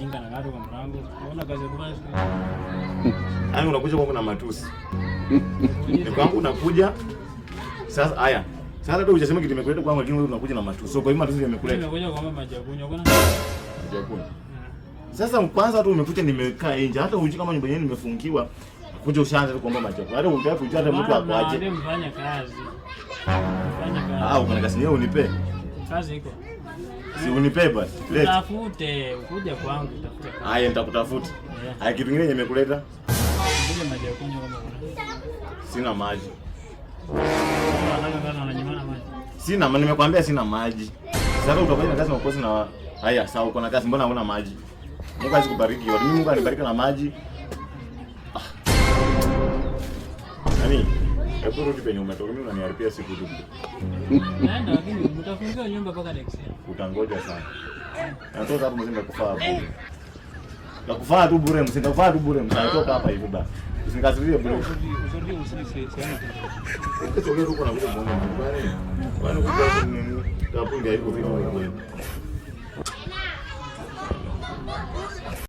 jinga na watu kwa mlango. Unaona kazi kubwa. Yaani unakuja kwangu na matusi. Ni kwangu unakuja. Sasa haya. Sasa hata hujasema kitu nimekuleta kwangu lakini wewe unakuja na matusi. So kwa hiyo matusi yamekuleta. Nimekuja kwa maji ya kunywa. Kuna maji ya kunywa. Sasa kwanza tu umekuja nimekaa nje. Hata hujui kama nyumba yenyewe nimefungiwa. Kuja ushaanza kuomba maji ya kunywa. Hata unataka kujua hata mtu hapo aje. Ndio mfanya kazi. Uko na kazi niyo unipe. Kazi iko. Si unipe basi. Tafute, ukuja kwangu utafuta. Haya nitakutafuta. Haya kitu kingine nimekuleta. Ndio maji ya kunywa kama una. Sina maji. Unanyimana maji. Sina, nimekwambia sina maji. Sasa utafanya kazi unakosa na haya sawa uko na kazi mbona huna maji? Mungu asikubariki yote. Mungu anibariki na maji. Nani? Hebu rudi penye umetoka mimi unaniharibia siku tu. Naenda lakini utafungiwa nyumba mpaka next year. Utangoja sana. Natoka hapo mzima kufaa bure. Na kufaa tu bure msinda kufaa tu bure msinatoka hapa hivi basi. Usinikazilie bure. Usirudi sana. Sio leo uko na kuja muone. Bwana kuja hapo ndio hapo ndio iko vipi.